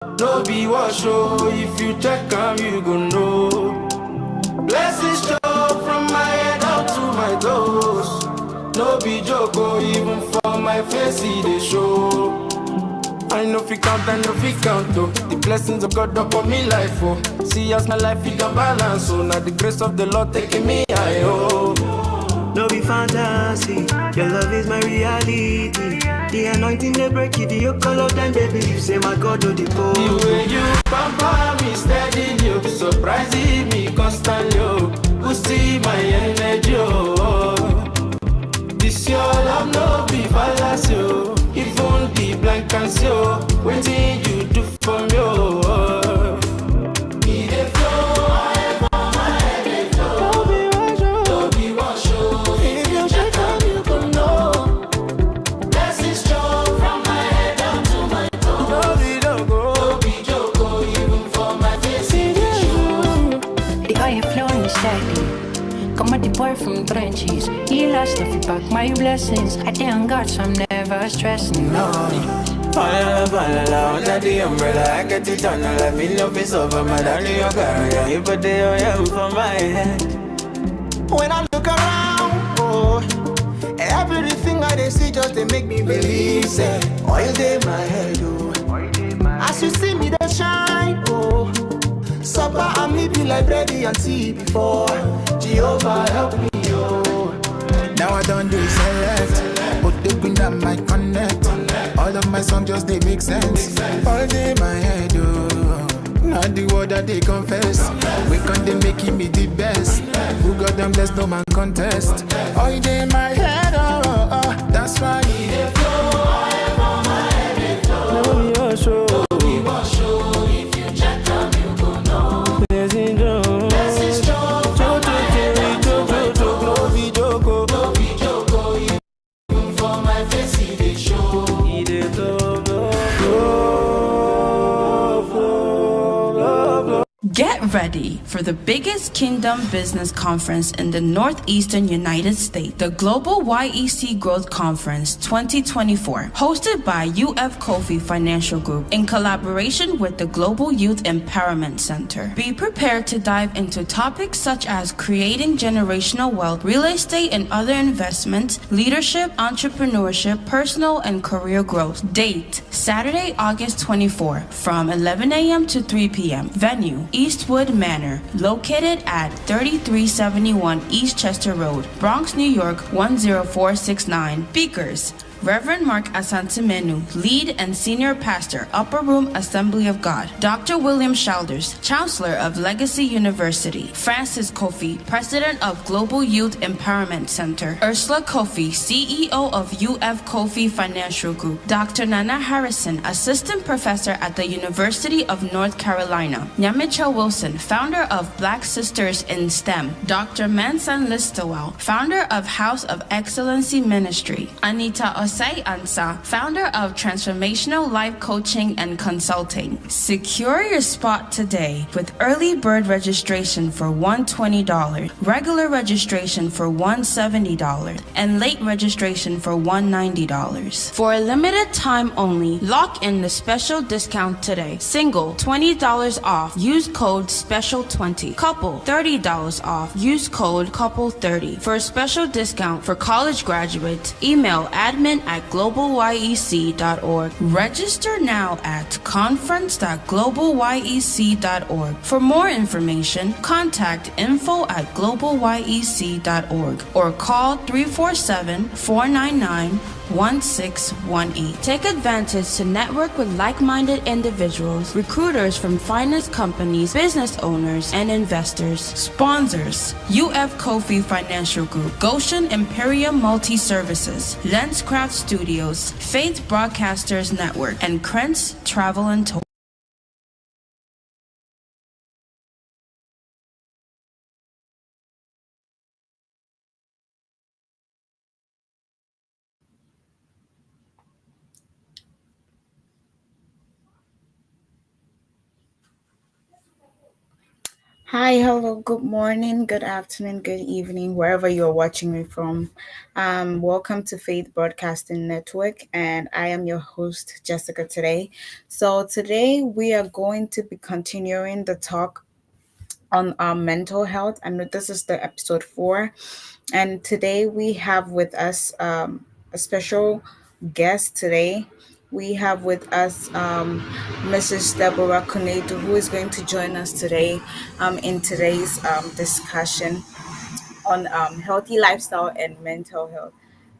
No be what show, if you check am, you go know. Blessings show from my head out to my toes. No be joke, even for my face, they show. I know if you count, though. The blessings of God upon me life, oh. See as my life is a balance, oh. Now the grace of the Lord taking me high, oh. No be fantasy, your love is my reality. The anointing they break it, the yoke all of them they believe. Say my God do the poor. The way you pamper me steady, you surprising me constantly, oh. Who see my energy, oh. This your love no be fallacy, oh. Even the blank can see, oh. Waiting you do for me, oh. Come at the boy from trenches. He lost if you back my blessings. I thank God, so I'm never stressing, no. Fall under the umbrella, I get it done. Let me know it's over, my darling, you got you put the oil for my head. When I look around, oh, everything I see just they make me believe. Say, oil in my head, oh. As you see me, they shine, oh. Supper and me be like bready and tea before. Jehovah help me, oh. Now I don't do select, but the queen that might connect. All of my songs just they make sense. All day my head, oh. Not the word that they confess. We can't they making me the best. Who got them blessed, no man contest. All day my head, oh. That's why it flow. All over my head it flow. No be your show. If you check them, you go know. Blessing Joe. Blessings show from my head down to my toes. No be joko. No be joko, even for my face they show. Get ready for the biggest Kingdom Business Conference in the Northeastern United States, the Global YEC Growth Conference 2024, hosted by UF Kofi Financial Group in collaboration with the Global Youth Empowerment Center. Be prepared to dive into topics such as creating generational wealth, real estate and other investments, leadership, entrepreneurship, personal and career growth. Date, Saturday, August 24, from 11 a.m. to 3 p.m. Venue, Eastwood Manor, located at 3371 East Chester Road, Bronx, New York 10469. Speakers: Reverend Mark Asantemenu, Lead and Senior Pastor, Upper Room Assembly of God. Dr. William Shoulders, Chancellor of Legacy University. Francis Kofi, President of Global Youth Empowerment Center. Ursula Kofi, CEO of UF Kofi Financial Group. Dr. Nana Harrison, Assistant Professor at the University of North Carolina. Nyamicha Wilson, Founder of Black Sisters in STEM. Dr. Mansan Listowell, Founder of House of Excellency Ministry. Anita Osei Ansa, founder of Transformational Life Coaching and Consulting. Secure your spot today with early bird registration for $120, regular registration for $170, and late registration for $190. For a limited time only, lock in the special discount today. Single, $20 off. Use code SPECIAL20. Couple, $30 off. Use code COUPLE30. For a special discount for college graduates, email admin@globalyec.org. Register now at conference.globalyec.org. For more information, contact info@globalyec.org or call 347-499-1618. Take advantage to network with like-minded individuals, recruiters from finance companies, business owners, and investors. Sponsors: UF Kofi Financial Group, Goshen Imperium Multi-Services, Lenscraft Studios, Faith Broadcasters Network, and Krentz Travel and Tour. Hi, hello, good morning, good afternoon, good evening, wherever you're watching me from. Welcome to Faith Broadcasting Network, and I am your host, Jessica, today. So, today we are going to be continuing the talk on mental health. I know this is the episode 4, and today we have with us a special guest today. We have with us Mrs. Deborah KONADU, who is going to join us today in today's discussion on healthy lifestyle and mental health.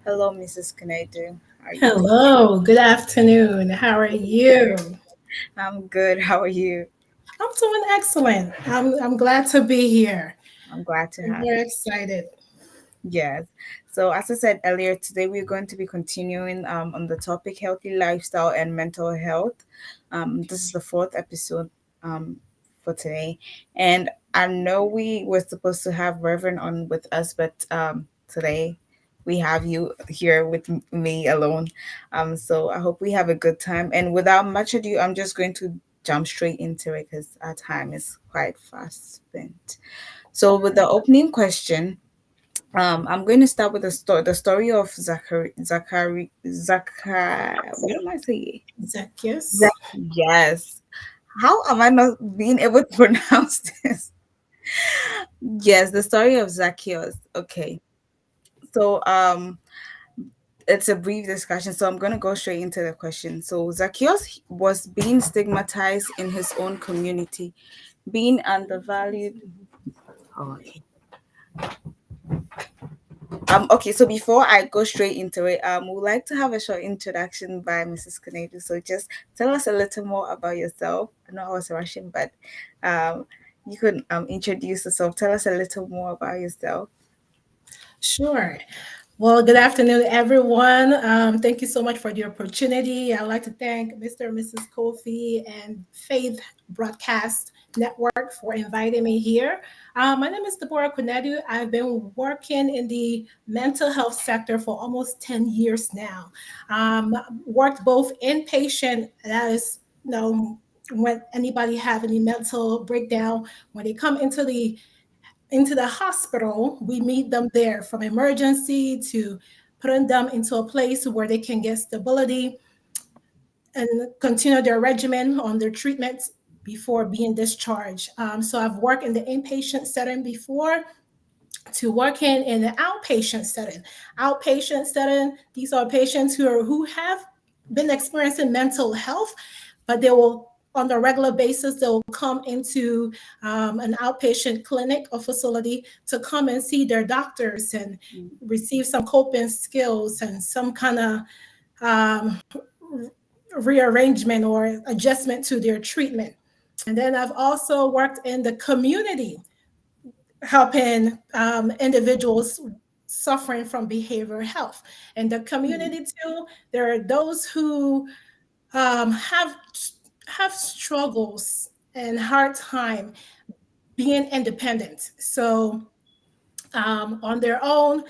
Hello, Mrs. KONADU. How are you doing? Hello, good afternoon. How are you? I'm good. How are you? I'm doing excellent. I'm glad to be here. I'm glad to I'm have very you. excited. Yes. So, as I said earlier, today we're going to be continuing on the topic healthy lifestyle and mental health. This is the fourth episode for today. And I know we were supposed to have Reverend on with us, but today we have you here with me alone. So, I hope we have a good time. And without much ado, I'm just going to jump straight into it because our time is quite fast spent. So, with the opening question, I'm going to start with the story of Zachary. What am I saying? Zacchaeus. Yes. How am I not being able to pronounce this? Yes, the story of Zacchaeus. Okay. So it's a brief discussion, so I'm going to go straight into the question. So Zacchaeus was being stigmatized in his own community, being undervalued. Oh, okay. Okay, so before I go straight into it, we'd like to have a short introduction by Mrs. Canadu. So just tell us a little more about yourself. I know I was rushing, but um, you could introduce yourself. Tell us a little more about yourself. Sure. Well, good afternoon, everyone. Thank you so much for the opportunity. I'd like to thank Mr. and Mrs. Kofi and Faith Broadcast Network for inviting me here. My name is Deborah KONADU. I've been working in the mental health sector for almost 10 years now. Worked both inpatient, that is, when anybody have any mental breakdown, when they come into the hospital, we meet them there from emergency to putting them into a place where they can get stability and continue their regimen on their treatments before being discharged. So I've worked in the inpatient setting before to working in the outpatient setting. Outpatient setting, these are patients who have been experiencing mental health, but they will on a regular basis they will come into an outpatient clinic or facility to come and see their doctors and receive some coping skills and some kind of um, rearrangement or adjustment to their treatment. And then I've also worked in the community helping individuals suffering from behavioral health. In the community too, there are those who um, have have struggles and hard time being independent. So on their own.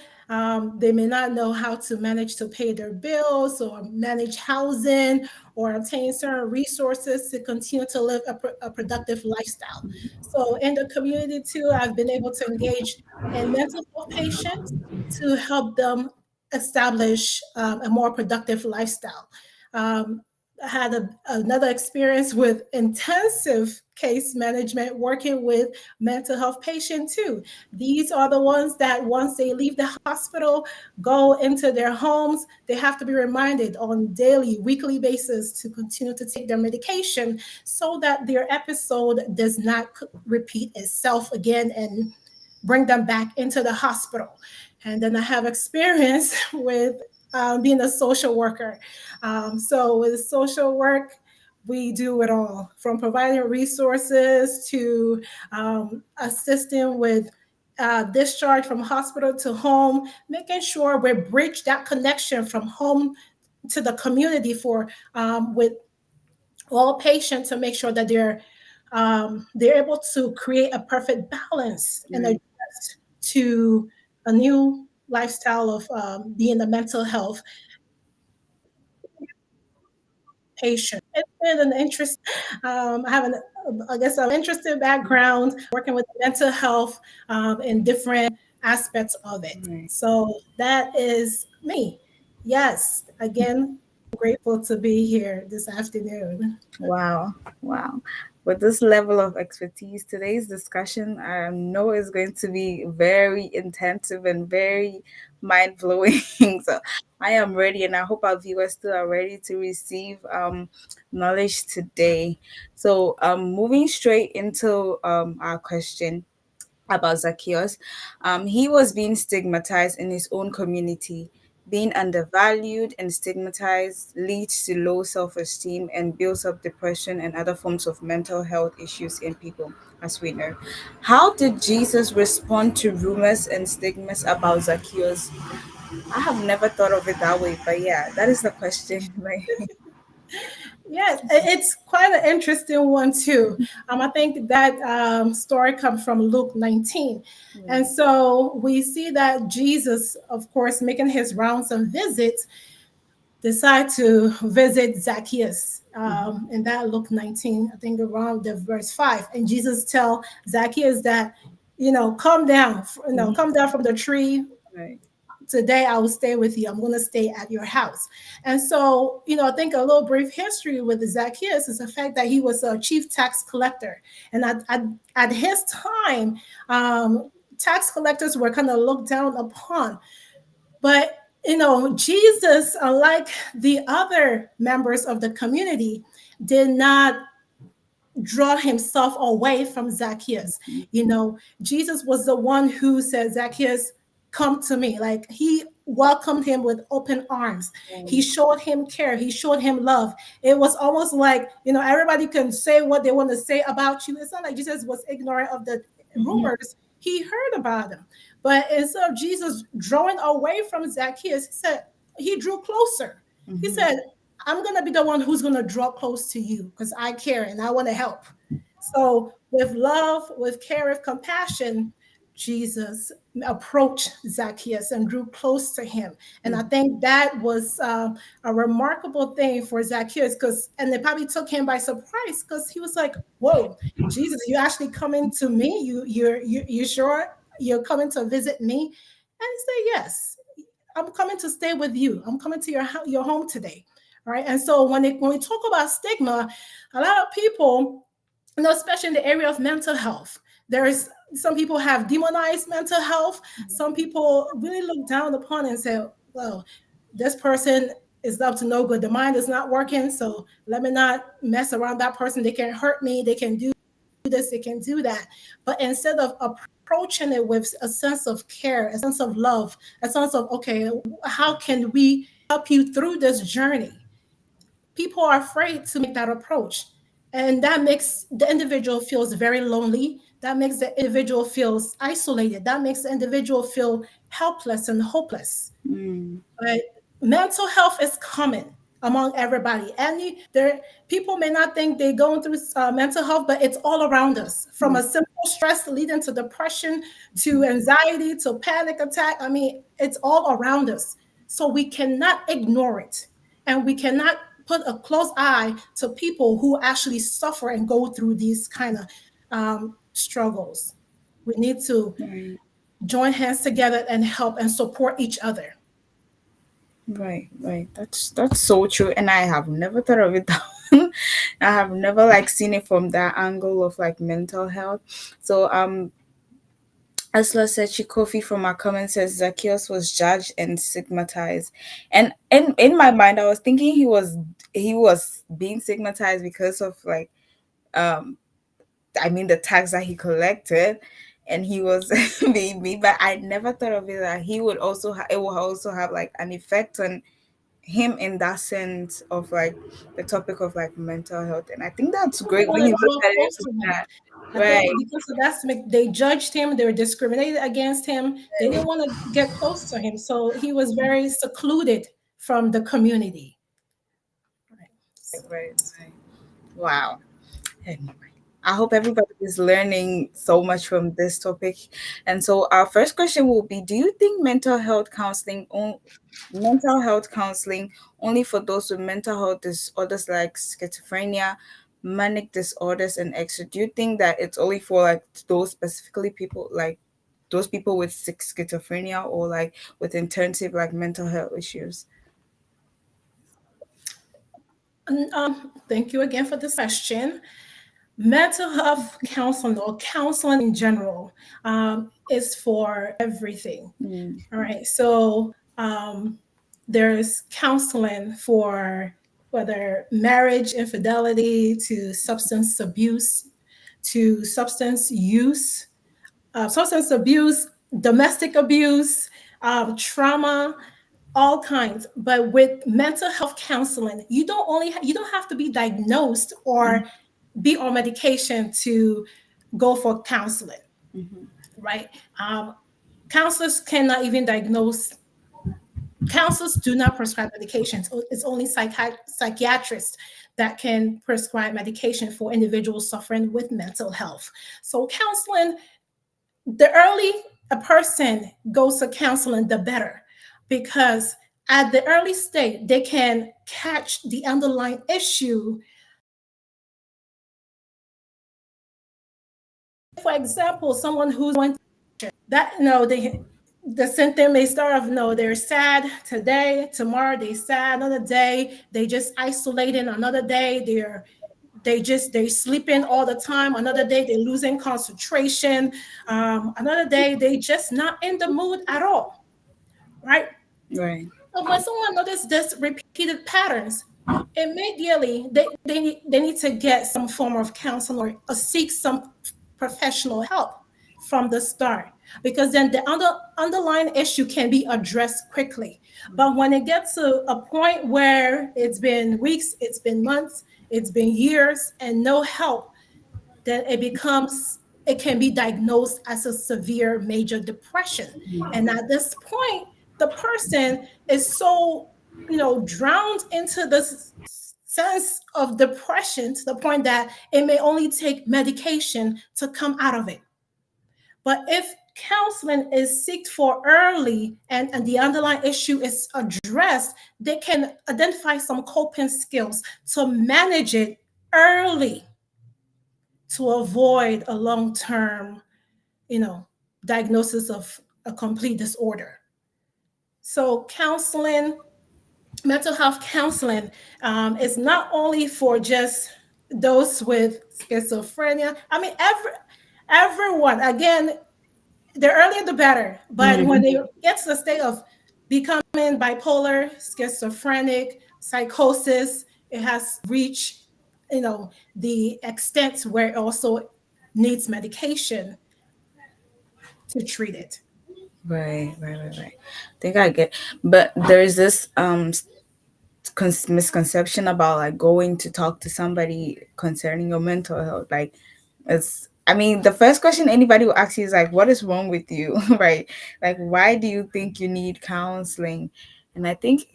They may not know how to manage to pay their bills or manage housing or obtain certain resources to continue to live a productive lifestyle. So, in the community too, I've been able to engage in mental health patients to help them establish a more productive lifestyle. Um, I had another experience with intensive case management working with mental health patients too. These are the ones that once they leave the hospital, go into their homes, they have to be reminded on daily, weekly basis to continue to take their medication so that their episode does not repeat itself again and bring them back into the hospital. And then I have experience with being a social worker. So with social work, we do it all from providing resources to assisting with discharge from hospital to home, making sure we bridge that connection from home to the community for with all patients to make sure that they're able to create a perfect balance and Right. adjust to a new lifestyle of being a mental health patient. it's been an interest. I have I guess, an interesting background working with mental health in different aspects of it. Right. So that is me. Yes, again, grateful to be here this afternoon. Wow. Wow. With this level of expertise, today's discussion, I know is going to be very intensive and very mind blowing. So I am ready, and I hope our viewers too are ready to receive knowledge today. So moving straight into our question about Zacchaeus. He was being stigmatized in his own community. Being undervalued and stigmatized leads to low self esteem and builds up depression and other forms of mental health issues in people, as we know. How did Jesus respond to rumors and stigmas about Zacchaeus? I have never thought of it that way, but yeah, that is the question. Like, Yes, it's quite an interesting one too. I think that story comes from Luke 19. And so we see that Jesus, of course, making his rounds and visits, decide to visit Zacchaeus. In that Luke 19, I think around the verse 5. And Jesus tell Zacchaeus that, come down, come down from the tree. right. Today I will stay with you. I'm going to stay at your house. And so, I think a little brief history with Zacchaeus is the fact that he was a chief tax collector. And at his time, tax collectors were kind of looked down upon. But, Jesus, unlike the other members of the community, did not draw himself away from Zacchaeus. Jesus was the one who said, Zacchaeus, come to me. Like, he welcomed him with open arms. He showed him care. He showed him love. It was almost like, everybody can say what they want to say about you. It's not like Jesus was ignorant of the rumors. He heard about them. But instead of Jesus drawing away from Zacchaeus, he drew closer. He said, I'm going to be the one who's going to draw close to you because I care and I want to help. So with love, with care, with compassion, Jesus approached Zacchaeus and drew close to him. And I think that was a remarkable thing for Zacchaeus, and it probably took him by surprise because he was like, whoa, Jesus, you actually coming to me? You sure you're coming to visit me? And he said, yes, I'm coming to stay with you. I'm coming to your home today. All right. And so when we talk about stigma, a lot of people, especially in the area of mental health, there's some people have demonized mental health. Some people really look down upon it and say, well, this person is up to no good. The mind is not working. So let me not mess around that person. They can hurt me. They can do this. They can do that. But instead of approaching it with a sense of care, a sense of love, a sense of, okay, how can we help you through this journey? People are afraid to make that approach. And that makes the individual feels very lonely. That makes the individual feels isolated. That makes the individual feel helpless and hopeless. But mental health is common among everybody. People may not think they're going through mental health, but it's all around us. From a simple stress leading to depression, to anxiety, to panic attack. I mean, it's all around us. So we cannot ignore it. And we cannot put a close eye to people who actually suffer and go through these kind of struggles. We need to join hands together and help and support each other. Right, right. That's so true, and I have never thought of it that I have never seen it from that angle of mental health. So Asla said Kofi from our comment says Zacchaeus was judged and stigmatized, and in my mind I was thinking he was being stigmatized because of the tax that he collected, and he was being mean. But I never thought of it that he would also it will also have an effect on him in that sense of the topic of mental health. And I think that's People great when want to you look draw at it close to like him. that. I Right. think because of that, they judged him. They were discriminated against him. They didn't want to get close to him, so he was very secluded from the community. Right. Right. Right. Wow. Anyway. I hope everybody is learning so much from this topic. And so our first question will be, do you think mental health counseling only for those with mental health disorders like schizophrenia, manic disorders and extra? Do you think that it's only for like those specifically people, like those people with schizophrenia or like with intensive like mental health issues? And, thank you again for this question. Mental health counseling or counseling in general is for everything. Mm, All right. So there's counseling for whether marriage infidelity to substance abuse to substance abuse, domestic abuse, trauma, all kinds. But with mental health counseling, you don't have to be diagnosed or be on medication to go for counseling, mhm. right? Counselors cannot even diagnose. Counselors do not prescribe medications. It's only psychiatrists that can prescribe medication for individuals suffering with mental health. So counseling, the early a person goes to counseling, the better, because at the early stage they can catch the underlying issue. For example, someone who's going that the symptom may start off, no, they're sad today, tomorrow they sad, another day they just isolating, another day they sleeping all the time, another day they're losing concentration, another day they just not in the mood at all, right? Right. So when someone notices this repeated patterns, immediately they need to get some form of counseling or seek some professional help from the start, because then the underlying issue can be addressed quickly. But when it gets to a point where it's been weeks, it's been months, it's been years and no help, then it can be diagnosed as a severe major depression. And at this point, the person is so, drowned into this sense of depression to the point that it may only take medication to come out of it. But if counseling is sought for early and the underlying issue is addressed, they can identify some coping skills to manage it early to avoid a long-term, you know, diagnosis of a complete disorder. So counseling, mental health counseling, is not only for just those with schizophrenia. I mean, everyone. Again, the earlier the better. But when they get to the state of becoming bipolar, schizophrenic, psychosis, it has reached, the extent where it also needs medication to treat it. Right. I think I get, but there's this misconception about like going to talk to somebody concerning your mental health. Like, it's. I mean, the first question anybody will ask you is like, "What is wrong with you?" Right? Like, why do you think you need counseling? And I think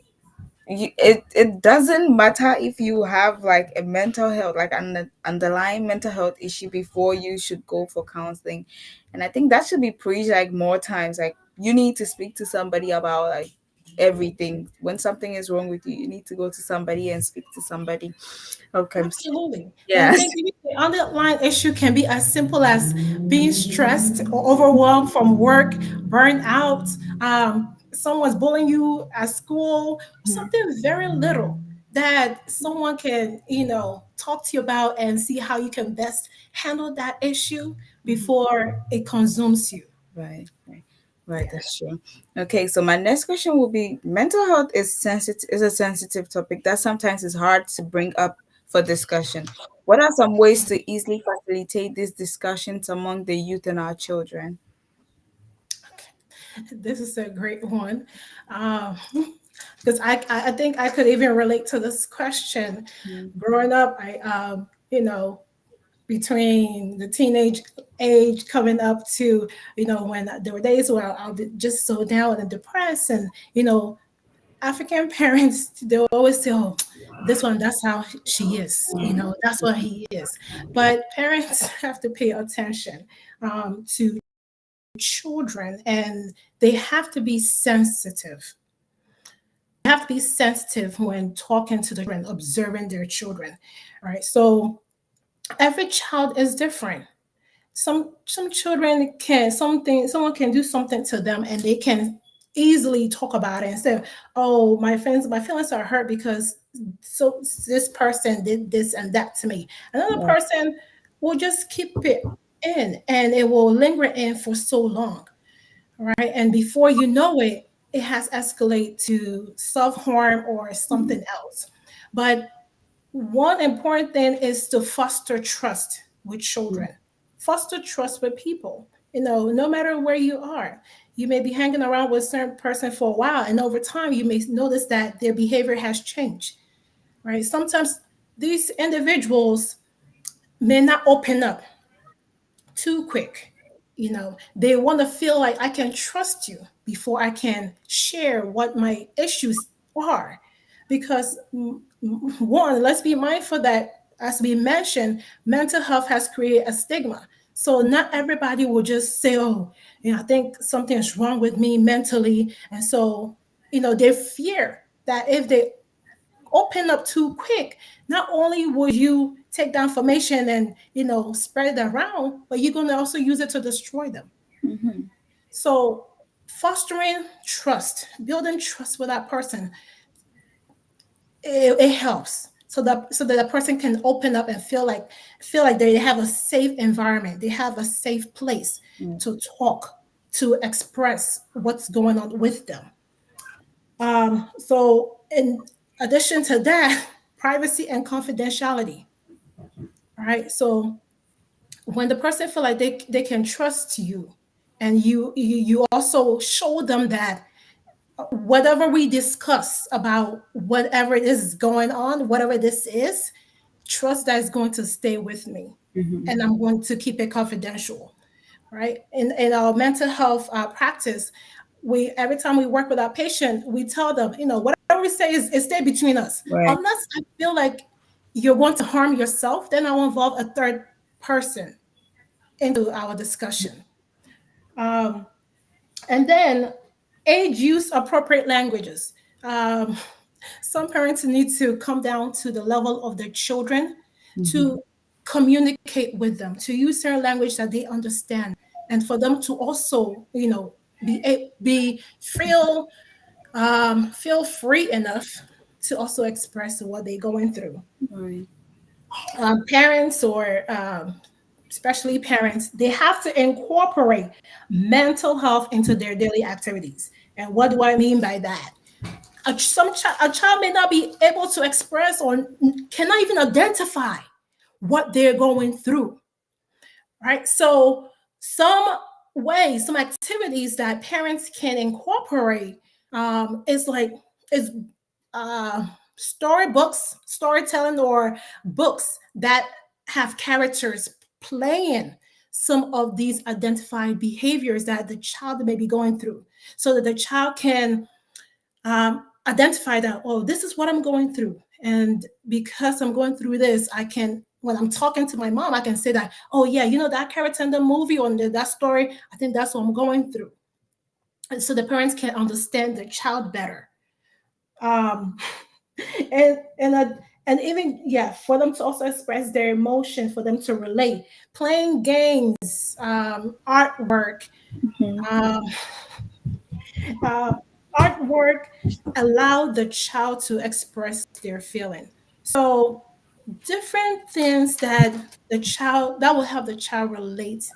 it doesn't matter if you have like a mental health, like an underlying mental health issue before you should go for counseling. And I think that should be preached like more times. Like, you need to speak to somebody about like everything. When something is wrong with you, you need to go to somebody and speak to somebody. Okay. Absolutely. And Yes. the underlying issue can be as simple as being stressed or overwhelmed from work, burnt out, someone's bullying you at school, something very little that someone can, talk to you about and see how you can best handle that issue before it consumes you. Right, that's true. Okay, so my next question will be, mental health is a sensitive topic that sometimes is hard to bring up for discussion. What are some ways to easily facilitate these discussions among the youth and our children? This is a great one. Um, because I think I could even relate to this question. Growing up, between the teenage age coming up to, when there were days where I'll be just so down and depressed, and African parents, they always say, "Oh, this one, that's how she is. That's what he is." But parents have to pay attention to children, and they have to be sensitive. They have to be sensitive when talking to the children, observing their children. All right. So every child is different. Some children can someone can do something to them and they can easily talk about it and say, "Oh, my feelings are hurt because so this person did this and that to me." Another person will just keep it in and it will linger in for so long, right? And before you know it, it has escalated to self-harm or something else. But one important thing is to foster trust with children, foster trust with people. No matter where you are, you may be hanging around with a certain person for a while, and over time, you may notice that their behavior has changed, right? Sometimes these individuals may not open up too quick. They want to feel like I can trust you before I can share what my issues are. Because one, let's be mindful that, as we mentioned, mental health has created a stigma. So not everybody will just say, "Oh, I think something is wrong with me mentally." And so, they fear that if they open up too quick, not only will you take the information and spread it around, but you're going to also use it to destroy them. So fostering trust, building trust with that person, it helps so that a person can open up and feel like they have a safe environment, they have a safe place to talk, to express what's going on with them. So in addition to that, privacy and confidentiality. All right. So when the person feel like they can trust you, and you also show them that whatever we discuss about whatever is going on, whatever this is, trust that is going to stay with me, and I'm going to keep it confidential. Right. In our mental health practice, we every time we work with our patient, we tell them, whatever we say is stay between us. Right. Unless I feel like you're going to harm yourself, then I will involve a third person into our discussion. And then age use appropriate languages. Some parents need to come down to the level of their children to communicate with them, to use their language that they understand, and for them to also, be feel free enough to also express what they're going through. Right. Parents, or especially parents, they have to incorporate mental health into their daily activities. And what do I mean by that? A child may not be able to express or cannot even identify what they're going through, right? So some ways, some activities that parents can incorporate is storybooks, storytelling, or books that have characters playing some of these identified behaviors that the child may be going through, so that the child can identify that, "Oh, this is what I'm going through. And because I'm going through this, I can, when I'm talking to my mom, I can say that, oh yeah, that character in the movie or that story, I think that's what I'm going through." And so the parents can understand the child better. Um, and even, for them to also express their emotion, for them to relate, playing games, artwork, um, artwork allow the child to express their feeling. So different things that will help the child relate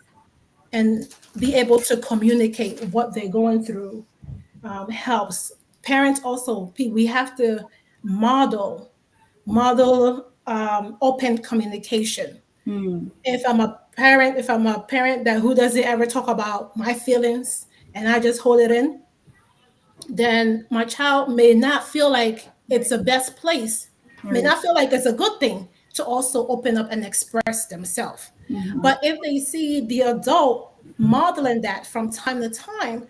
and be able to communicate what they're going through helps. Parents also, we have to model open communication. If I'm a parent that who doesn't ever talk about my feelings and I just hold it in, then my child may not feel like it's the best place, may not feel like it's a good thing to also open up and express themselves. But if they see the adult modeling that from time to time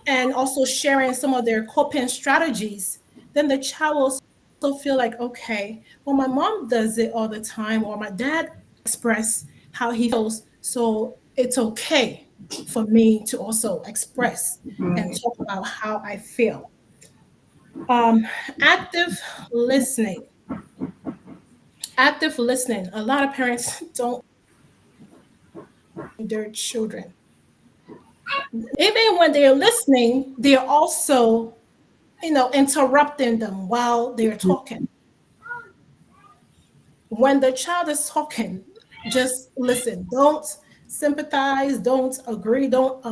and also sharing some of their coping strategies, then the child will also feel like, okay, well, my mom does it all the time, or my dad express how he feels, so it's okay for me to also express and Right. talk about how I feel. Um, active listening. Active listening. A lot of parents don't their children. Even when they're listening, they're also, interrupting them while they're talking. When the child is talking, just listen. Don't sympathize, don't agree, don't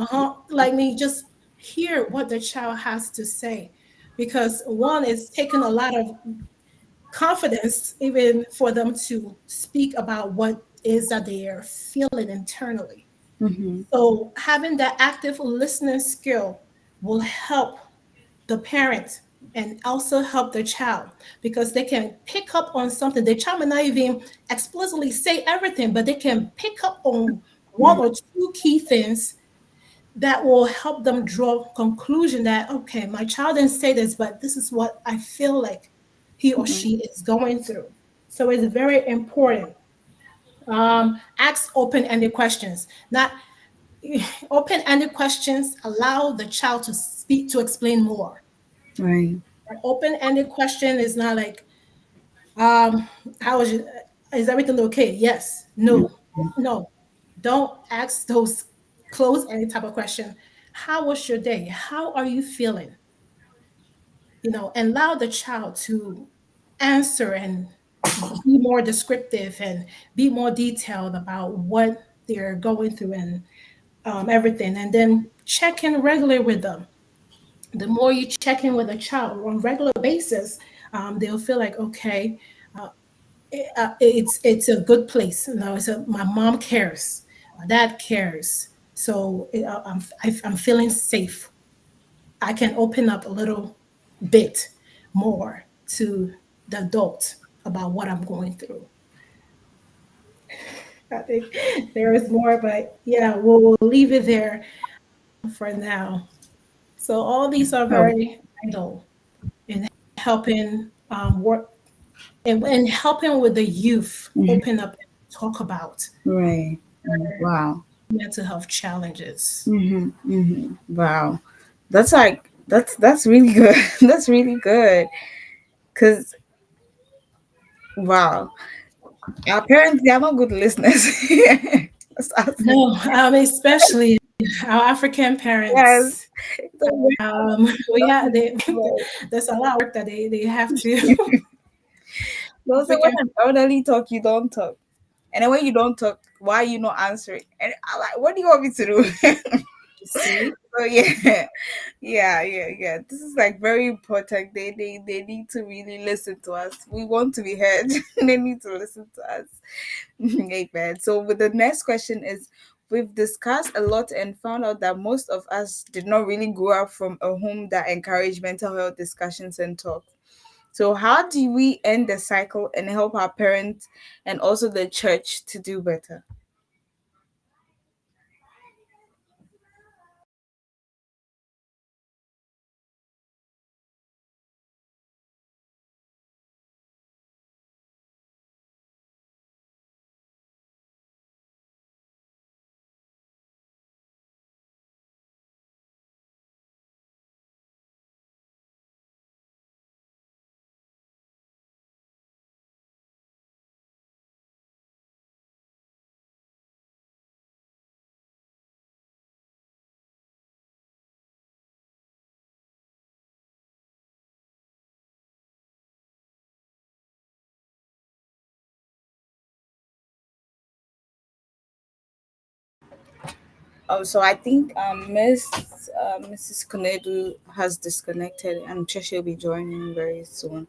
like me. Just hear what the child has to say. Because one is taking a lot of confidence even for them to speak about what is that they are feeling internally. Mm-hmm. So having that active listening skill will help the parent and also help the child, because they can pick up on something. The child may not even explicitly say everything, but they can pick up on one or two key things that will help them draw conclusion that, okay, my child didn't say this, but this is what I feel like he or she is going through. So it's very important. Ask open-ended questions. Not open-ended questions allow the child to speak, to explain more. Right. An open-ended question is not like, how is it, is everything okay? Yes, no, no. Don't ask those close-ended type of question. How was your day? How are you feeling? And allow the child to answer and be more descriptive and be more detailed about what they're going through, and everything. And then check in regularly with them. The more you check in with a child on a regular basis, they'll feel like, okay, it's a good place. My mom cares, my dad cares, so I'm feeling safe. I can open up a little bit more to the adult about what I'm going through. I think there is more, but yeah, we'll leave it there for now. So all these are Oh, very vital in helping work and helping with the youth mhm. open up and talk about Right. Wow. mental health challenges. Mm-hmm. Mm-hmm. Wow. That's really good. That's really good. Cause wow, our parents, they are not good listeners. That's us. No, especially our African Yes. parents. So, We have there's a lot of work that they have to. they'll say when African, an elderly talk, you don't talk. And then when you don't talk, why are you not answering? And I'm like, what do you want me to do? see, So yeah, yeah. This is like very important. They need to really listen to us. We want to be heard. They need to listen to us. Amen. So with the next question is, we've discussed a lot and found out that most of us did not really grow up from a home that encouraged mental health discussions and talk. So how do we end the cycle and help our parents and also the church to do better? Oh, so I think Mrs. Konedu has disconnected. I'm sure she'll be joining very soon.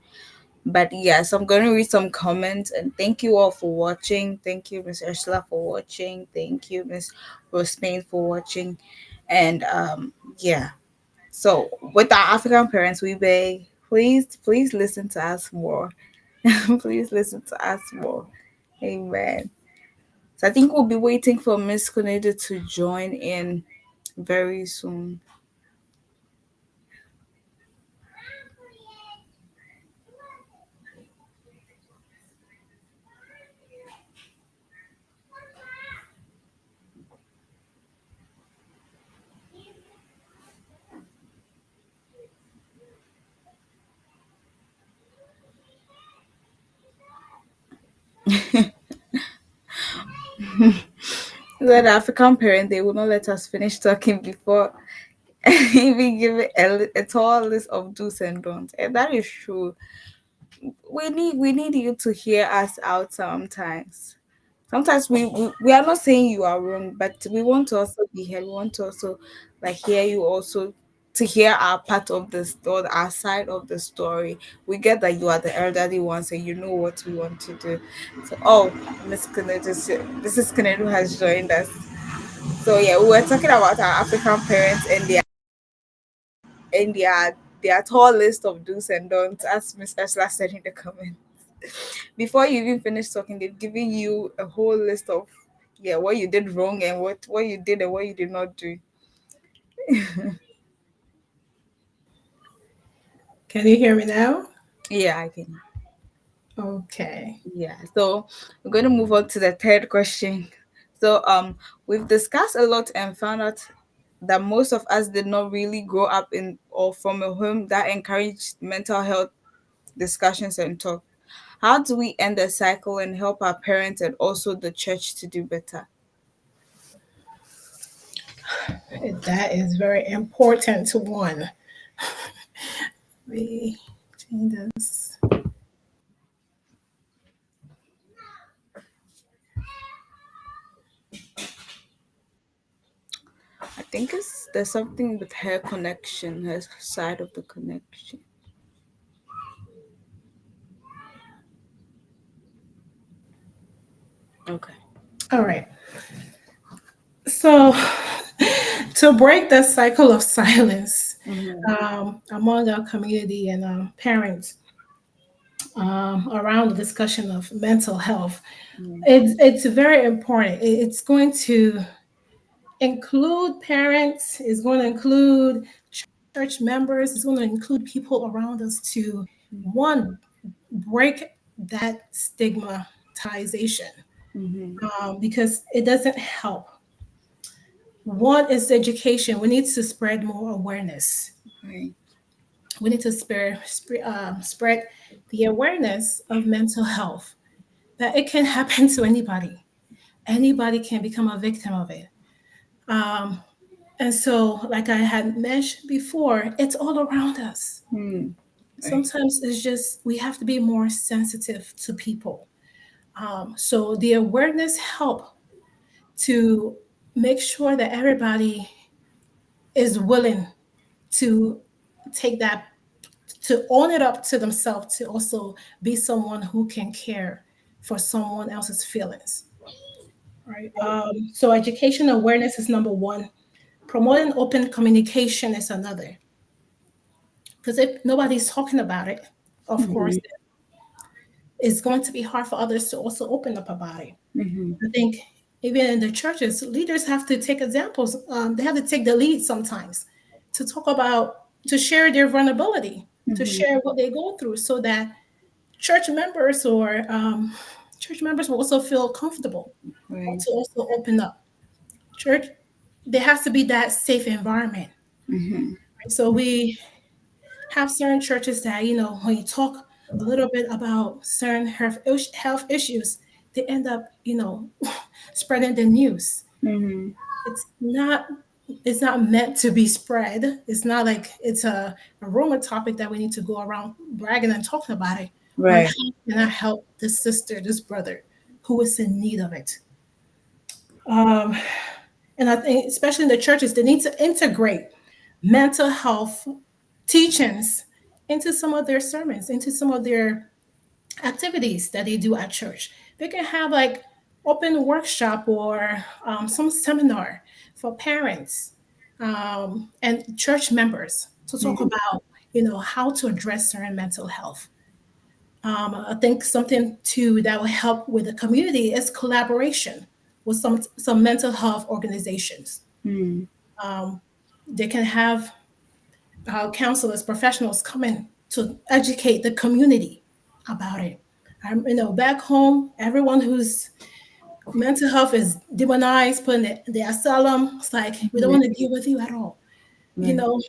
But yes, I'm going to read some comments and thank you all for watching. Thank you, Miss Ursula, for watching. Thank you, Miss Rosemain, for watching. And yeah, so with our African parents, we beg, please listen to us more. Please listen to us more. Amen. So I think we'll be waiting for Miss Konedu to join in very soon. That African parent, they will not let us finish talking before even give it a tall list of do's and don'ts. And that is true. We need you to hear us out sometimes. Sometimes we are not saying you are wrong, but we want to also be here. We want to also like hear you also to hear our part of the story, our side of the story. We get that you are the elderly ones and you know what we want to do. So Miss Kanedu, this is Kanedu has joined us. So yeah, we were talking about our African parents and their tall list of do's and don'ts, as Miss Ursula said in the comments. Before you even finish talking, they've given you a whole list of what you did wrong and what you did and what you did not do. Can you hear me now? Yeah, I can. Okay. Yeah. So we're going to move on to the third question. So we've discussed a lot and found out that most of us did not really grow up in or from a home that encouraged mental health discussions and talk. How do we end the cycle and help our parents and also the church to do better? That is very important to one. We change this. I think there's something with her connection, her side of the connection. Okay. All right. So, to break the cycle of silence among our community and parents around the discussion of mental health, it's very important. It's going to include parents, it's going to include church members, it's going to include people around us to one, break that stigmatization because it doesn't help. One is education. We need to spread more awareness. Right. We need to spread the awareness of mental health, that it can happen to anybody. Anybody can become a victim of it. And so, like I had mentioned before, it's all around us. Right. Sometimes it's just we have to be more sensitive to people. So the awareness help to make sure that everybody is willing to take that, to own it up to themselves, to also be someone who can care for someone else's feelings. Right. So education awareness is number one. Promoting open communication is another. Because if nobody's talking about it, of course, it's going to be hard for others to also open up about it. I think even in the churches, leaders have to take examples. They have to take the lead sometimes to talk about, to share their vulnerability, to share what they go through, so that church members or church members will also feel comfortable Right. to also open up. Church, there has to be that safe environment. Right? So we have certain churches that, when you talk a little bit about certain health issues, they end up, spreading the news. It's not it's not meant to be spread. It's not like it's a rumor topic that we need to go around bragging and talking about it. But Right. how can I help this sister, this brother who is in need of it? Um, and I think, especially in the churches, they need to integrate mental health teachings into some of their sermons, into some of their activities that they do at church. They can have like open workshop or some seminar for parents and church members to talk about, how to address certain mental health. I think something too that will help with the community is collaboration with some mental health organizations. They can have counselors, professionals come in to educate the community about it. Back home, everyone whose mental health is demonized, put in the asylum. It's like we don't want to deal with you at all. You Right. know,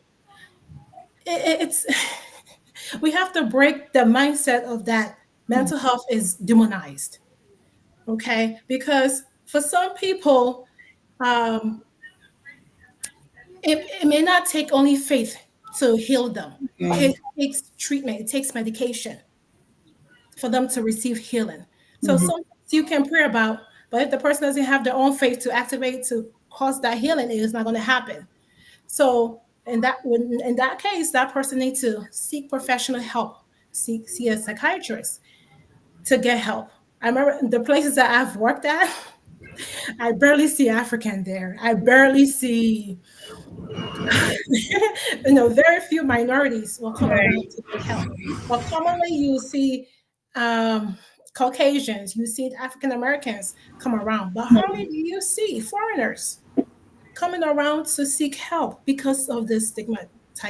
it's we have to break the mindset of that mental health is demonized. Okay, because for some people, um, it may not take only faith to heal them. Mm, It takes treatment, it takes medication for them to receive healing. So mhm, some things you can pray about, but if the person doesn't have their own faith to activate to cause that healing, it is not going to happen. So in that case, that person needs to seek professional help, see a psychiatrist to get help. I remember the places that I've worked at, I barely see African there. I barely see, very few minorities will come around right. to get help. But commonly you see um, Caucasians, you see African Americans come around, but hardly do you see foreigners coming around to seek help because of this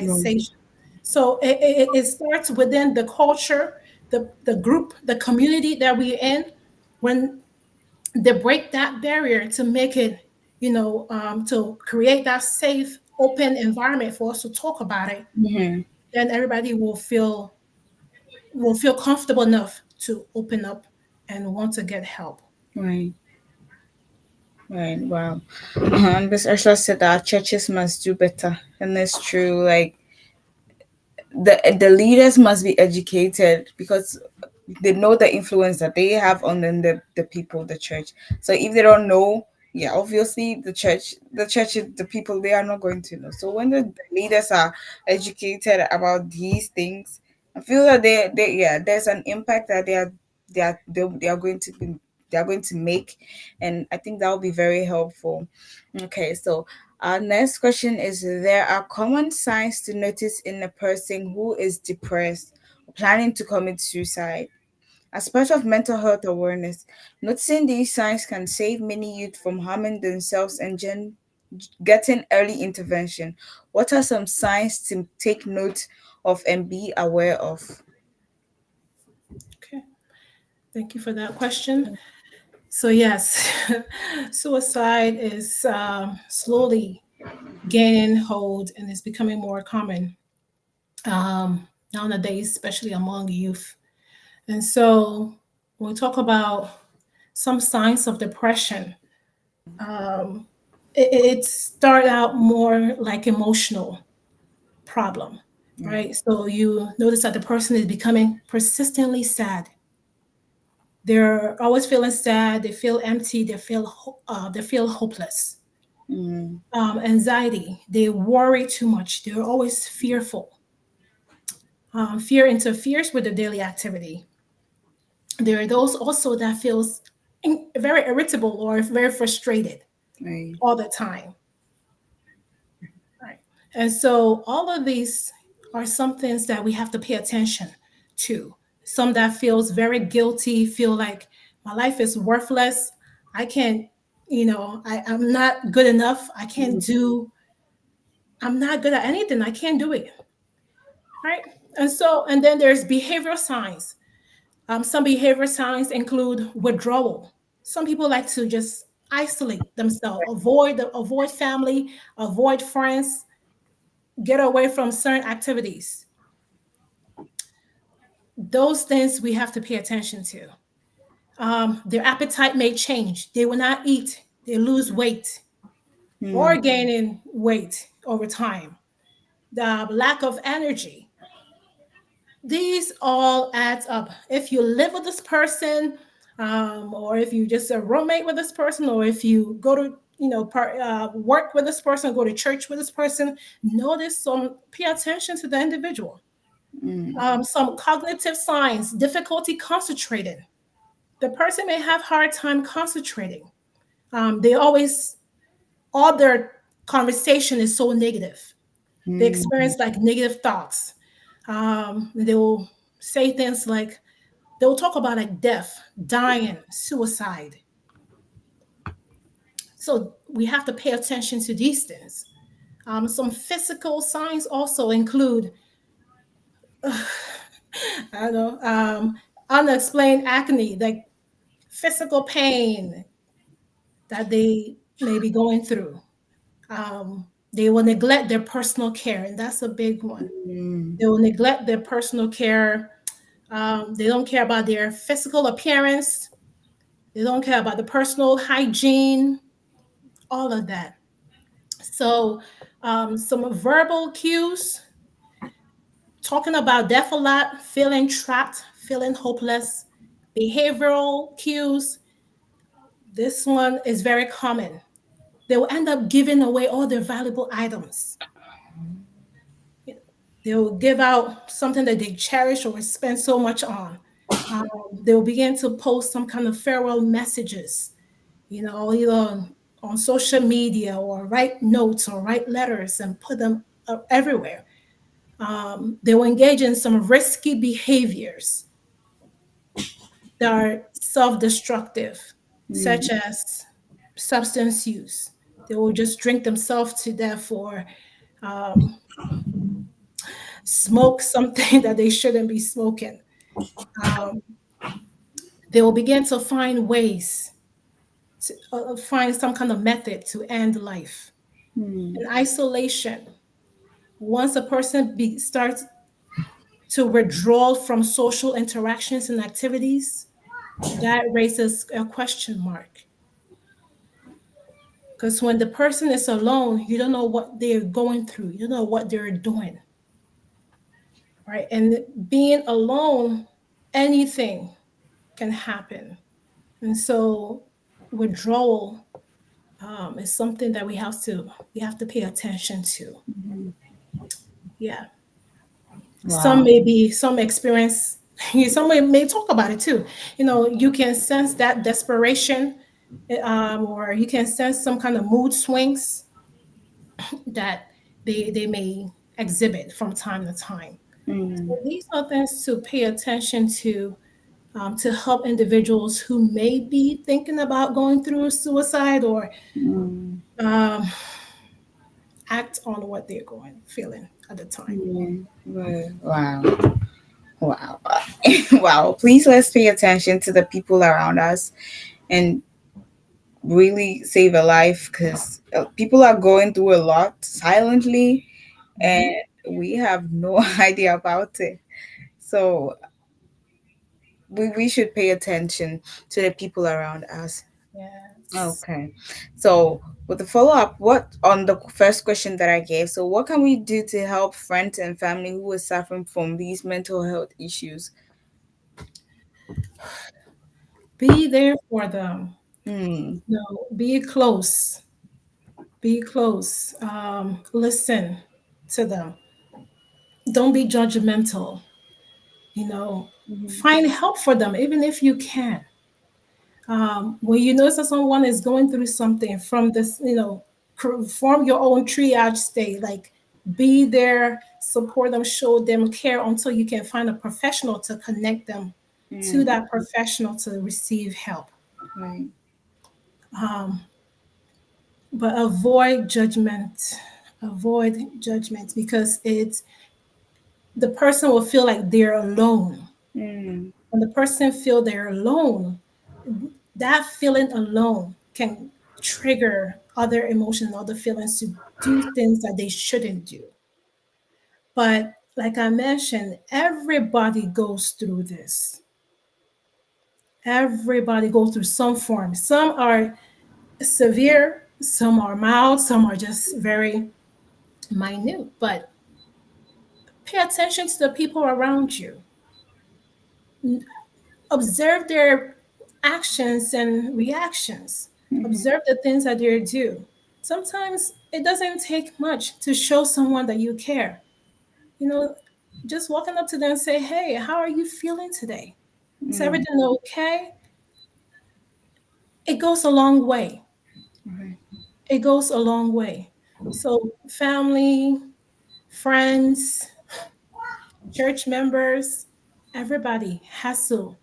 Mm, stigmatization. So it starts within the culture, the group, the community that we're in. When they break that barrier to make it, to create that safe, open environment for us to talk about it, mhm, then everybody will feel comfortable enough to open up and want to get help. right. Right. Wow. Miss Ursula said that churches must do better, and that's true. Like the leaders must be educated because they know the influence that they have on them, the people, the church. So if they don't know, yeah, obviously the church, the people, they are not going to know. So when the leaders are educated about these things, I feel that they yeah, there's an impact that they are going to be they are going to make, and I think that will be very helpful. Okay, so our next question is: there are common signs to notice in a person who is depressed or planning to commit suicide. As part of mental health awareness, noticing these signs can save many youth from harming themselves and getting early intervention. What are some signs to take note of and be aware of? Okay, thank you for that question. So yes, suicide is slowly gaining hold and is becoming more common nowadays, especially among youth. And so when we talk about some signs of depression, it start out more like emotional problem, Right. right? So you notice that the person is becoming persistently sad. They're always feeling sad. They feel empty. They feel hopeless. Mm, Anxiety. They worry too much. They're always fearful. Fear interferes with the daily activity. There are those also that feels very irritable or very frustrated right. all the time. Right. And so all of these are some things that we have to pay attention to. Some that feels very guilty, feel like my life is worthless. I can't, I'm not good enough. I'm not good at anything. I can't do it. Right. And then there's behavioral signs. Some behavior signs include withdrawal. Some people like to just isolate themselves, avoid family, avoid friends, get away from certain activities. Those things we have to pay attention to. Their appetite may change. They will not eat. They lose weight or Mm, gaining weight over time. The lack of energy. These all adds up. If you live with this person, or if you just a roommate with this person, or if you go to work with this person, go to church with this person, pay attention to the individual. mm, Some cognitive signs, difficulty concentrating. The person may have hard time concentrating. They always all their conversation is so negative. They mm, experience like negative thoughts. They will say things like they will talk about like death, dying, suicide. So we have to pay attention to these things. Some physical signs also include, I don't know, unexplained acne, like physical pain that they may be going through. They will neglect their personal care, and that's a big one. mm, They will neglect their personal care. They don't care about their physical appearance. They don't care about the personal hygiene, all of that. So, some verbal cues, talking about death a lot, feeling trapped, feeling hopeless. Behavioral cues, this one is very common. They will end up giving away all their valuable items. They will give out something that they cherish or spend so much on. They will begin to post some kind of farewell messages, either on social media or write notes or write letters and put them everywhere. They will engage in some risky behaviors that are self destructive, such as substance use. They will just drink themselves to death or smoke something that they shouldn't be smoking. Um, they will begin to find ways to find some kind of method to end life. And isolation. Once a person starts to withdraw from social interactions and activities, that raises a question mark. Because when the person is alone, you don't know what they're going through, you don't know what they're doing, right? And being alone, anything can happen. And so withdrawal is something that we have to pay attention to. Yeah. Some Wow. maybe some experience some may talk about it too. You can sense that desperation, or you can sense some kind of mood swings that they may exhibit from time to time. So these are things to pay attention to help individuals who may be thinking about going through suicide or um, act on what they're feeling at the time. Wow. Wow. Wow. Please let's pay attention to the people around us and really save a life because people are going through a lot silently and we have no idea about it. So we should pay attention to the people around us. Yes. Okay. So with the follow up, what on the first question that I gave, so what can we do to help friends and family who are suffering from these mental health issues? Be there for them. Hmm. Be close. Be close. Listen to them. Don't be judgmental. You know, find help for them, even if you can. When you notice that someone is going through something from this, form your own triage state. Like, be there, support them, show them care until you can find a professional to connect them to that professional to receive help. Right. Um, but avoid judgment. Avoid judgment because the person will feel like they're alone. Mm. When the person feel they're alone, that feeling alone can trigger other emotions, other feelings to do things that they shouldn't do. But like I mentioned, everybody goes through this. Everybody goes through some form. Some are severe, some are mild, some are just very minute. But pay attention to the people around you. Observe their actions and reactions. Observe the things that they do. Sometimes it doesn't take much to show someone that you care. You know, just walking up to them and say, "Hey, how are you feeling today? Is everything okay?" It goes a long way. It goes a long way. So, family, friends, church members, everybody has to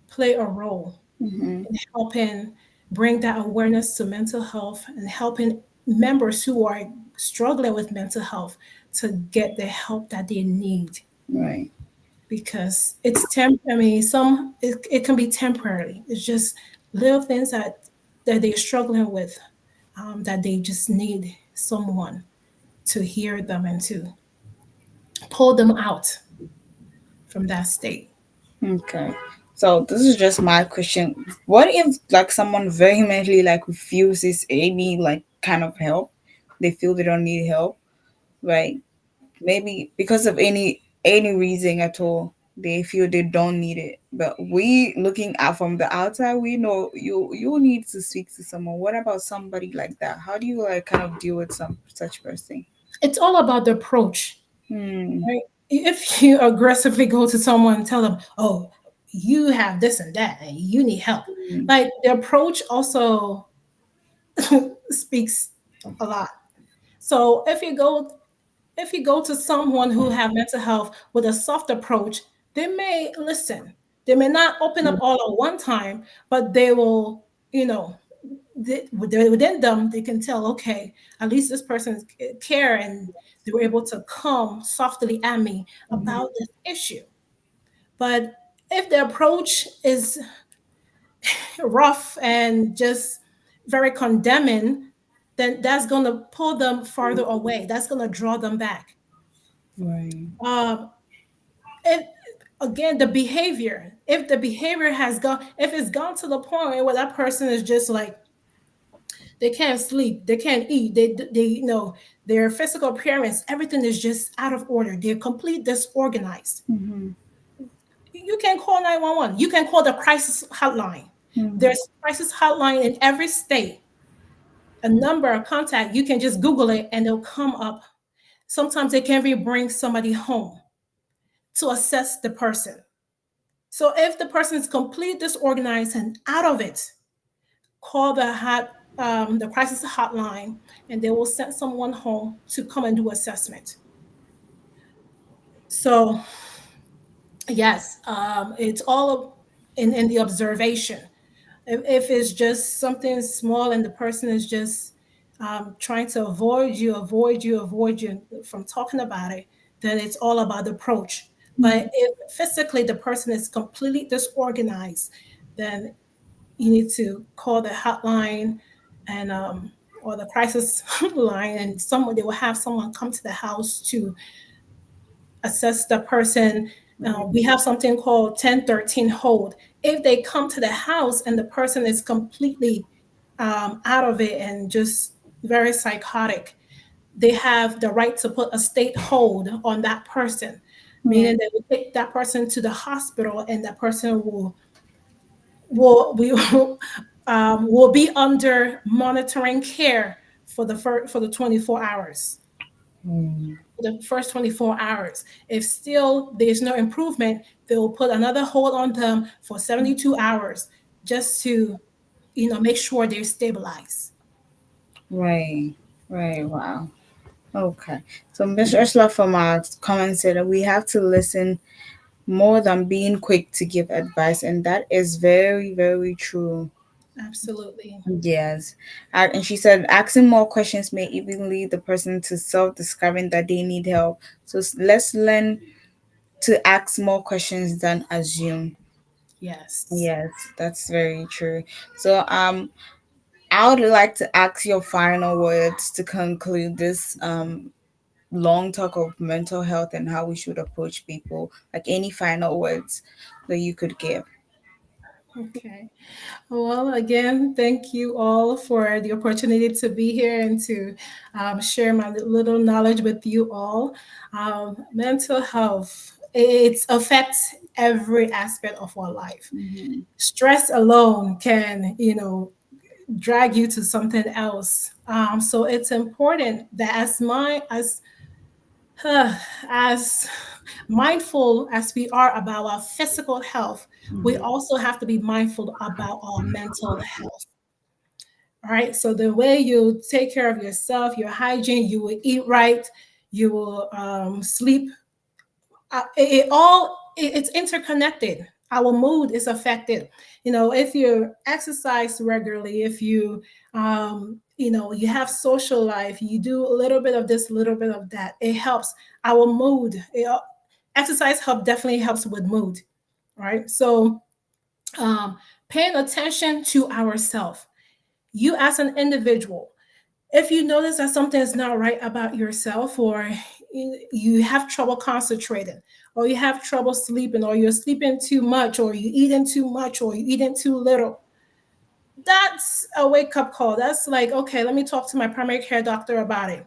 play a role in helping bring that awareness to mental health and helping members who are struggling with mental health to get the help that they need Right. because it can be temporary. It's just little things that they're struggling with, that they just need someone to hear them and to pull them out from that state. Okay. So this is just my question. What if like someone vehemently like refuses any like kind of help? They feel they don't need help, right? Maybe because of any reason at all. They feel they don't need it. But we looking out from the outside, we know you need to speak to someone. What about somebody like that? How do you like kind of deal with some such person? It's all about the approach, Hmm. right? If you aggressively go to someone and tell them, "Oh, you have this and that, and you need help," like the approach also speaks a lot. So if you go to someone who have mental health with a soft approach, they may listen. They may not open up all at one time, but they will, within them, they can tell, okay, at least this person care, and they were able to come softly at me about this issue. But if the approach is rough and just very condemning, then that's going to pull them farther away. That's going to draw them back. Right. Um, and again, the behavior. If the behavior has gone, if it's gone to the point where that person is just like they can't sleep, they can't eat, their physical appearance, everything is just out of order. They're complete disorganized. You can call 911. You can call the crisis hotline. There's crisis hotline in every state. A number, a contact. You can just Google it and they'll come up. Sometimes they can even bring somebody home to assess the person. So if the person is completely disorganized and out of it, call the crisis hotline, and they will send someone home to come and do assessment. So yes, it's all in the observation. If it's just something small and the person is just trying to avoid you from talking about it, then it's all about the approach. But if physically the person is completely disorganized, then you need to call the hotline and or the crisis line, and someone they will have someone come to the house to assess the person. We have something called 1013 hold. If they come to the house and the person is completely out of it and just very psychotic, they have the right to put a state hold on that person, meaning they will take that person to the hospital, and that person will will be under monitoring care for the 24 hours. The first 24 hours. If still there's no improvement, they will put another hold on them for 72 hours just to, make sure they're stabilized. Right. Right. Wow. Okay. So Ms. Ursula from our comment said that we have to listen more than being quick to give advice, and that is very, very true. Absolutely. Yes. And she said asking more questions may even lead the person to self-discovering that they need help. So let's learn to ask more questions than assume. Yes. Yes, that's very true. So I would like to ask your final words to conclude this long talk of mental health and how we should approach people. Like any final words that you could give. Okay. Well, again, thank you all for the opportunity to be here and to share my little knowledge with you all. Mental health, it affects every aspect of our life. Stress alone can, drag you to something else. So it's important that as mindful as we are about our physical health, we also have to be mindful about our mental health. All right. So the way you take care of yourself, your hygiene, you will eat right, you will sleep. It's interconnected. Our mood is affected. If you exercise regularly, if you you have social life, you do a little bit of this, a little bit of that, it helps our mood. Exercise definitely helps with mood, right? So paying attention to ourselves, you as an individual, if you notice that something is not right about yourself, or you have trouble concentrating, or you have trouble sleeping, or you're sleeping too much, or you eating too much, or you eating too little, that's a wake up call. That's like, okay, let me talk to my primary care doctor about it.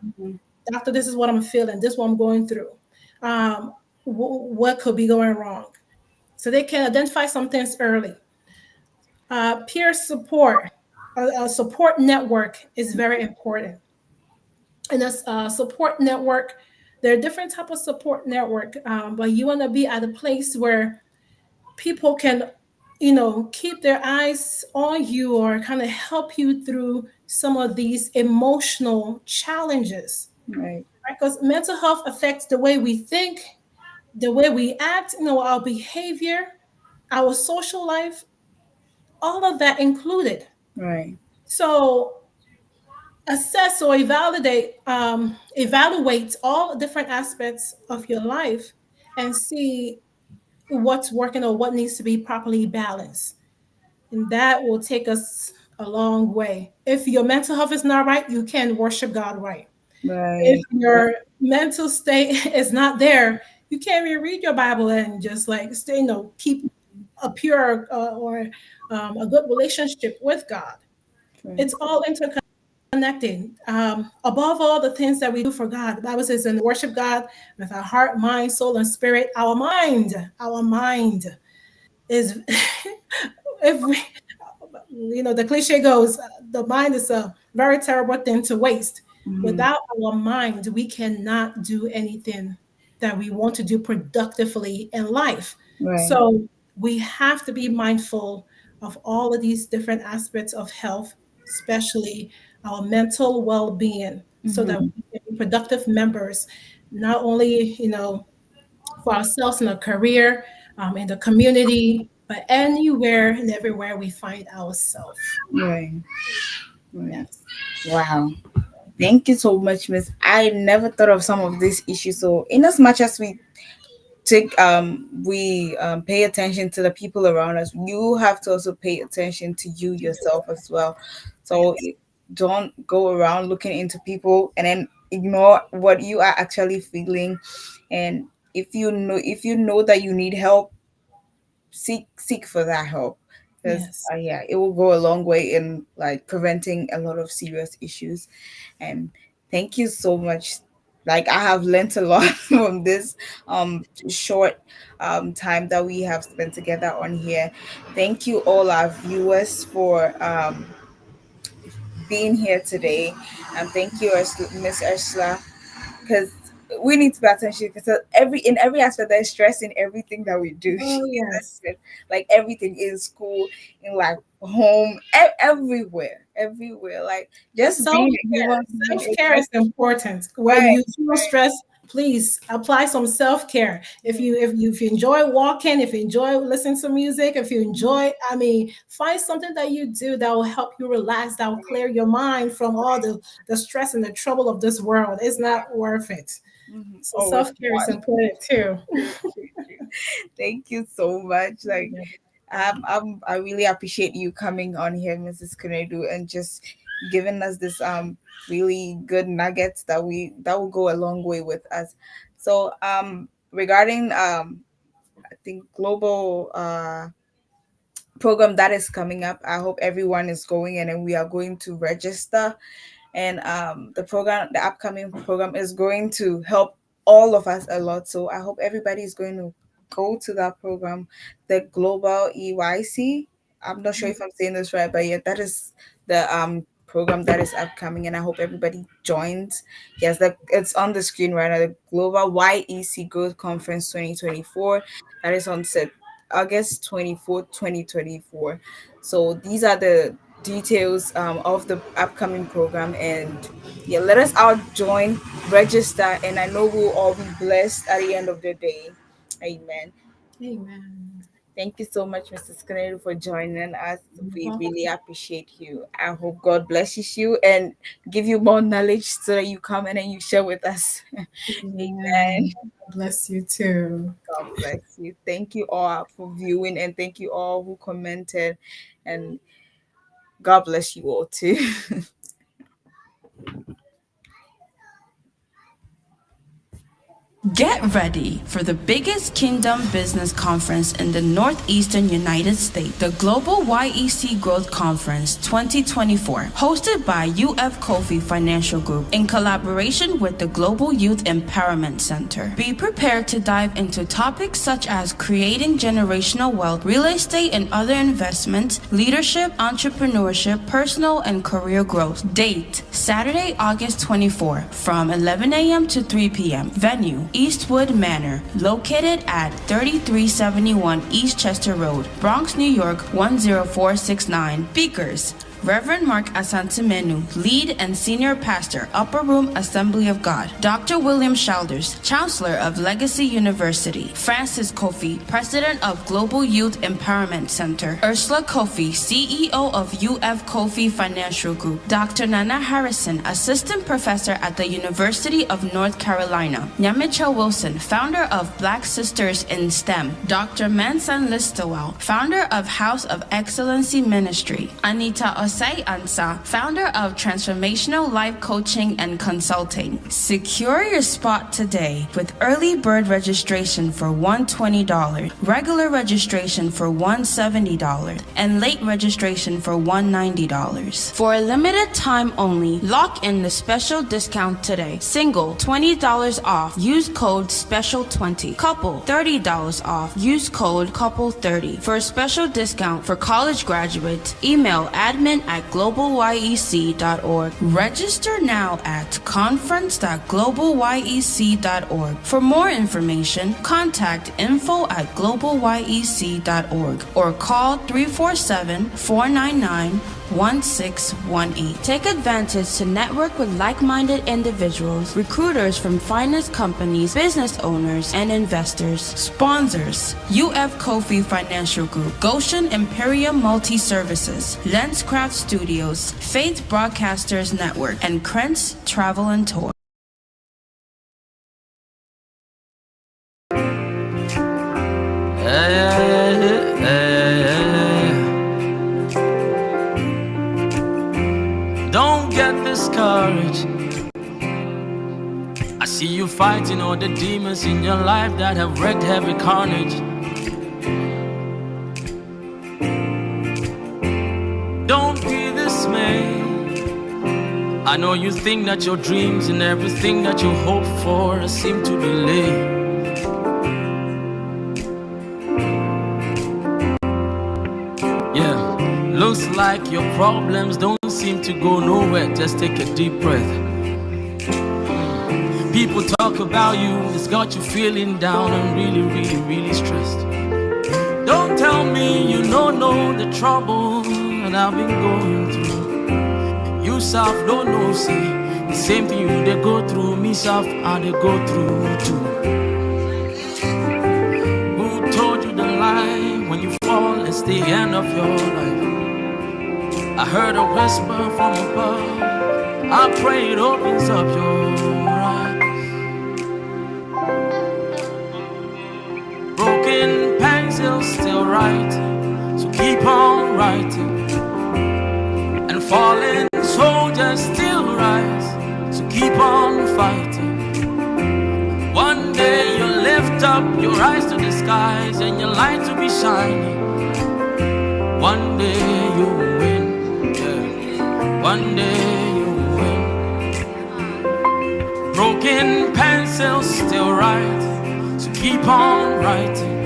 Doctor, this is what I'm feeling. This is what I'm going through. What could be going wrong? So they can identify some things early. Peer support, a support network is very important. In a support network, there are different type of support network, but you want to be at a place where people can, keep their eyes on you or kind of help you through some of these emotional challenges, Right. right? Because mental health affects the way we think, the way we act, our behavior, our social life, all of that included. Right. So assess or evaluate all different aspects of your life and see what's working or what needs to be properly balanced. And that will take us a long way. If your mental health is not right, you can worship God right. If Right. your mental state is not there, you can't even read your Bible and just like stay, keep a pure or a good relationship with God. Right. It's all interconnected. Above all the things that we do for God, the Bible says, and worship God with our heart, mind, soul, and spirit. Our mind is if we, the cliche goes, the mind is a very terrible thing to waste. Without our mind, we cannot do anything that we want to do productively in life. Right. So we have to be mindful of all of these different aspects of health, especially our mental well-being, so that we can be productive members, not only, for ourselves in a career, in the community, but anywhere and everywhere we find ourselves. Right. Right. Yes. Wow. Thank you so much, Miss. I never thought of some of these issues. So, in as much as we pay attention to the people around us, you have to also pay attention to you yourself as well. So Yes. don't go around looking into people and then ignore what you are actually feeling. And if you know that you need help, seek for that help, because Yes. yeah, it will go a long way in like preventing a lot of serious issues. And thank you so much. Like, I have learned a lot from this short time that we have spent together on here. Thank you all our viewers for being here today, and thank you, Miss Ursula, because we need to pay attention, because in every aspect there's stress in everything that we do. Oh, yes. Like everything in school, in like home, everywhere, like just Self being a human being self is care just is important. When right. you feel stressed, please apply some self care. If you enjoy walking, if you enjoy listening to music, if you enjoy, find something that you do that will help you relax, that will clear your mind from all the stress and the trouble of this world. It's not worth it. So Always self care is one. important too. Thank you so much. Like, I really appreciate you coming on here, Mrs. Konadu, and just giving us this really good nuggets that will go a long way with us. So regarding I think global program that is coming up, I hope everyone is going, and then we are going to register. And the upcoming program is going to help all of us a lot. So I hope everybody is going to go to that program, the Global EYC. I'm not sure if I'm saying this right, but yeah, that is the program that is upcoming, and I hope everybody joins. Yes, that it's on the screen right now, the Global YEC Growth Conference 2024. That is on set August 24th, 2024. So these are the details of the upcoming program. And yeah, let us all join, register, and I know we'll all be blessed at the end of the day. Amen. Amen. Thank you so much, Mrs. Canedo, for joining us. You're We really welcome. appreciate you. I hope God blesses you and give you more knowledge so that you come in and you share with us. Amen. Amen. God bless you too. God bless you. Thank you all for viewing, and thank you all who commented. And God bless you all too. Get ready for the biggest Kingdom Business Conference in the Northeastern United States, the Global YEC Growth Conference 2024, hosted by UF Kofi Financial Group in collaboration with the Global Youth Empowerment Center. Be prepared to dive into topics such as creating generational wealth, real estate and other investments, leadership, entrepreneurship, personal and career growth. Date, Saturday, August 24, from 11 a.m. to 3 p.m. Venue, Eastwood Manor, located at 3371 East Chester Road, Bronx, New York 10469. Speakers, Reverend Mark Asantemenu, Lead and Senior Pastor, Upper Room Assembly of God. Dr. William Shoulders, Chancellor of Legacy University. Francis Kofi, President of Global Youth Empowerment Center. Ursula Kofi, CEO of UF Kofi Financial Group. Dr. Nana Harrison, Assistant Professor at the University of North Carolina. Nyamicha Wilson, Founder of Black Sisters in STEM. Dr. Mansan Listowell, Founder of House of Excellency Ministry. Anita Osei Ansa, Founder of Transformational Life Coaching and Consulting. Secure your spot today with early bird registration for $120, regular registration for $170, and late registration for $190. For a limited time only, lock in the special discount today. Single, $20 off, use code SPECIAL20. Couple, $30 off, use code COUPLE30. For a special discount for college graduates, email admin@globalyec.org. Register now at conference.globalyec.org. For more information, contact info@globalyec.org or call 347-499-1618. Take advantage to network with like-minded individuals, recruiters from finance companies, business owners, and investors. Sponsors: UF Kofi Financial Group, Goshen Imperium Multi-Services, Lenscraft Studios, Faith Broadcasters Network, and Krentz Travel and Tour. Don't get discouraged. I see you fighting all the demons in your life that have wreaked heavy carnage. Don't be dismayed. I know you think that your dreams and everything that you hope for seem to be late. Looks like your problems don't seem to go nowhere. Just take a deep breath. People talk about you, it's got you feeling down and really stressed. Don't tell me you don't know the trouble that I've been going through. You self don't know, see, the same thing you they go through, me self and they go through too. Who told you the lie? When you fall, it's the end of your life. I heard a whisper from above. I pray it opens up your eyes. Broken pencil still write, so keep on writing. And fallen soldiers still rise, so keep on fighting. One day you'll lift up your eyes to the skies and your light will be shining. One day you'll win. One day you win. Broken pencils still write, so keep on writing.